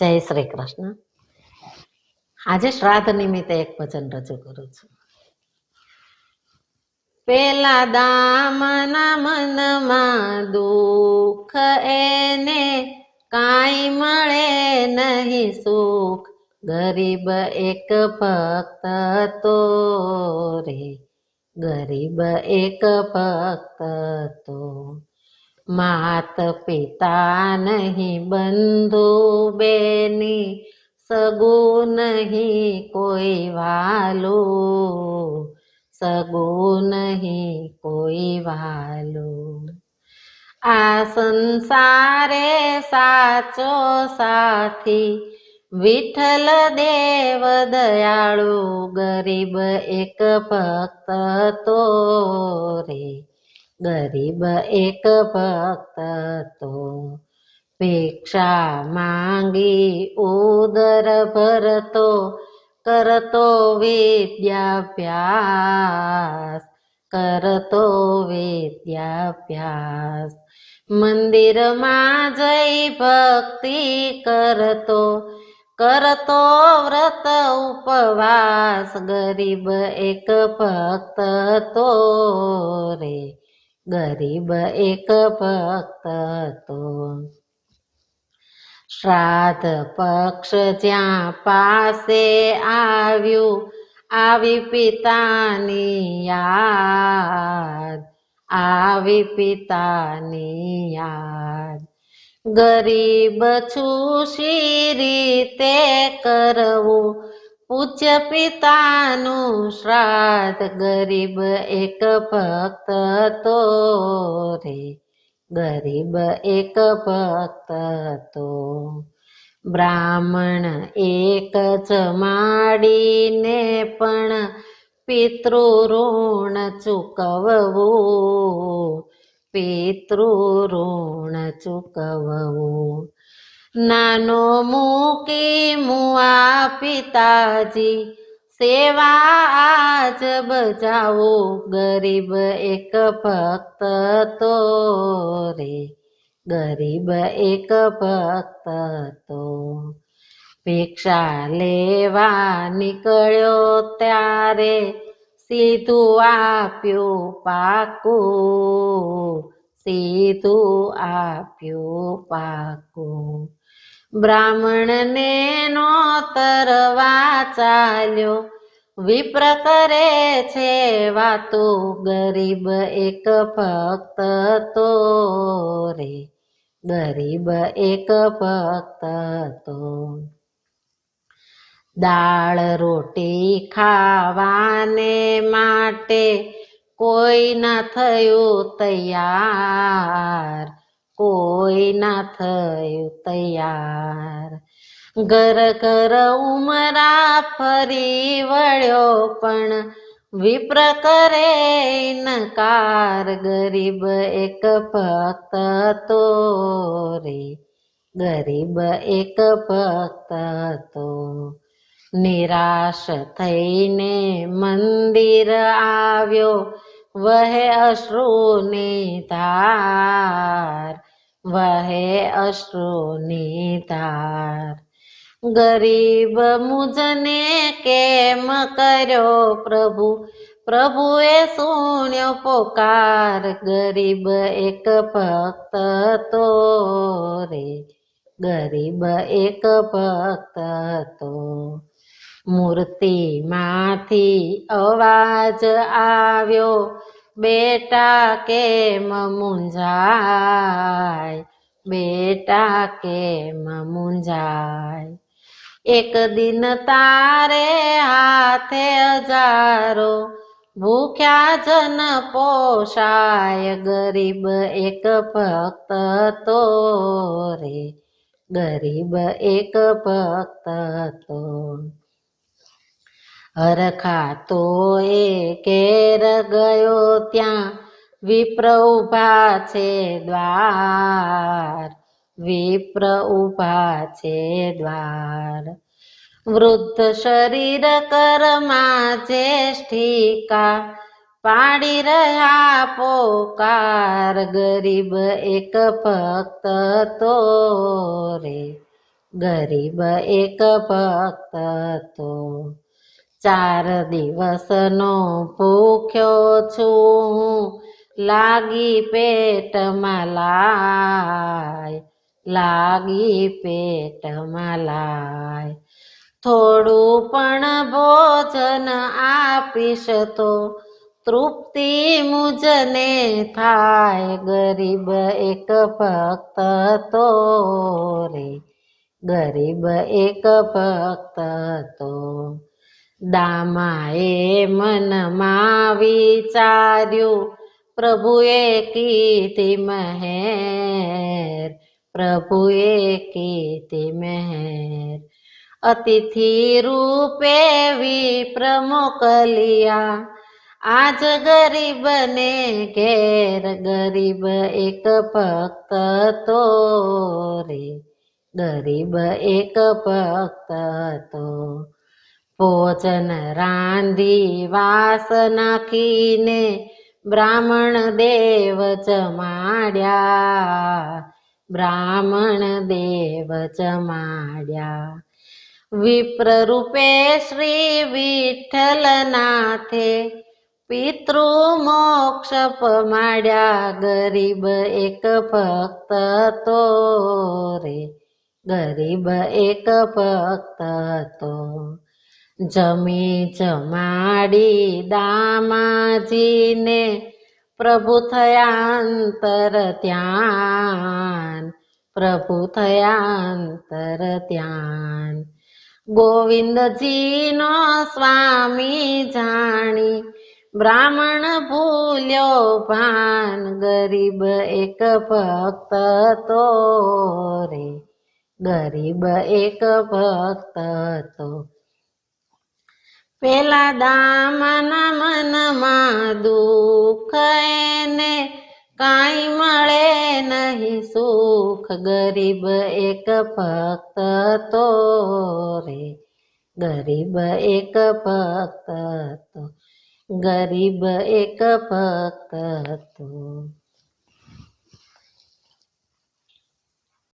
જય શ્રી કૃષ્ણ. આજે શ્રાદ્ધ નિમિત્તે એક ભજન રજૂ કરું છું. પેલા દામના મનમાં દુઃખ એને કાંઈ મળે નહીં સુખ. ગરીબ એક ભક્ત તો રે, ગરીબ એક ભક્ત તો. માત પિતા નહીં બંધુ બેની, સગું નહીં કોઈ વાલું, સગું નહીં કોઈ વાલું. આ સંસારે સાચો સાથી વિઠ્ઠલ દેવ દયાળુ. ગરીબ એક ભક્ત તો રે, ગરીબ એક ભક્ત તો. ભિક્ષા માંગી ઉદર ભરતો, કરતો વિદ્યાભ્યાસ, કરતો વિદ્યાભ્યાસ. મંદિરમાં જઈ ભક્તિ કરતો, કરતો વ્રત ઉપવાસ. ગરીબ એક ભક્ત તો રે, ગરીબ એક ભક્ત તો. શ્રાદ્ધ પક્ષ જ્યાં પાસે આવ્યું, આવી પિતાની યાદ, આવી પિતાની યાદ. ગરીબ છું શી રીતે કરવું, પૂજ્ય પિતાનું શ્રાદ્ધ. ગરીબ એક ભક્ત તો રે, ગરીબ એક ભક્ત તો. બ્રાહ્મણ એક જમાડીને પણ પિતૃ ઋણ ચૂકવવું, પિતૃ ઋણ ચૂકવવું. નાનો મૂકી મુઆ પિતાજી, સેવા આજ બજાવો. ગરીબ એક ભક્ત તો રે, ગરીબ એક ભક્ત તો. ભિક્ષા લેવા નીકળ્યો ત્યારે સીધું આપ્યું પાકું, સીધું આપ્યું પાકું. બ્રાહ્મણને નોતરવા ચાલ્યો, વિપ્ર કરે છે વાતો. ગરીબ એક ભક્ત તો રે, ગરીબ એક ભક્ત તો. દાળ રોટી ખાવાને માટે કોઈ ના થયું તૈયાર, કોઈ ના થયું તૈયાર. ઘર ઘર ઉમરા ફરી વળ્યો પણ વિપ્ર કરે ઇનકાર. ગરીબ એક ભક્ત તો રે, ગરીબ એક ભક્ત તો. નિરાશ થઈને મંદિર આવ્યો, વહે અશ્રુની ધાર, વહે અશ્રુની ધાર. ગરીબ મુજને કેમ કર્યો પ્રભુ, પ્રભુએ સુણ્યો પોકાર. ગરીબ એક ભક્ત તો રે, ગરીબ એક ભક્ત તો. મૂર્તિમાંથી અવાજ આવ્યો, બેટા કેમ મૂંઝાય, બેટા કેમ મૂંઝાય. એક દિન તારે હાથે હજારો, ભૂખ્યા જન પોષાય. ગરીબ એક ભક્ત તો રે, ગરીબ એક ભક્ત તો. હરખાતો એ ઘેર ગયો ત્યાં વિપ્ર ઊભા છે દ્વાર, વિપ્ર ઊભા છે દ્વાર. વૃદ્ધ શરીર કરમાં જ્યેષ્ઠિકા, પાડી રહ્યા પોકાર. ગરીબ એક ભક્ત તો રે, ગરીબ એક ભક્ત હતો. 4 દિવસનો ભૂખ્યો છું, લાગી પેટમાં લાય, લાગી પેટમાં લાય. થોડું પણ ભોજન આપીશ તો તૃપ્તિ મુજને થાય. ગરીબ એક ભક્ત હતો રે, ગરીબ એક ભક્ત હતો. દામાએ મનમાં વિચાર્યું, પ્રભુએ કીધી મહેર, પ્રભુએ કીધી મહેર. અતિથિ રૂપે વિપ્ર મોકલ્યા, આજ ગરીબને ઘેર. ગરીબ એક ભક્ત હતો રે, ગરીબ એક ભક્ત હતો. ભોજન રાંધી વાસ નાખીને બ્રાહ્મણ દેવ જમાડ્યા, બ્રાહ્મણ દેવ જમાડ્યા. વિપ્ર રૂપે શ્રી વિઠ્ઠલનાથે પિતૃ મોક્ષ પમાડ્યા. ગરીબ એક ભક્ત હતો રે, ગરીબ એક ભક્ત હતો. જમી જમાડી દામાજીને પ્રભુ થયા અંતર ધ્યાન, પ્રભુ થયા અંતર ધ્યાન. ગોવિંદજીનો સ્વામી જાણી બ્રાહ્મણ ભૂલ્યો ભાન. ગરીબ એક ભક્ત હતો રે, ગરીબ એક ભક્ત હતો. પેલા દામાના મનમાં દુઃખ, એને કાંઈ મળે નહીં સુખ. ગરીબ એક ભક્ત હતો રે, ગરીબ એક ભક્ત હતો, ગરીબ એક ભક્ત હતો.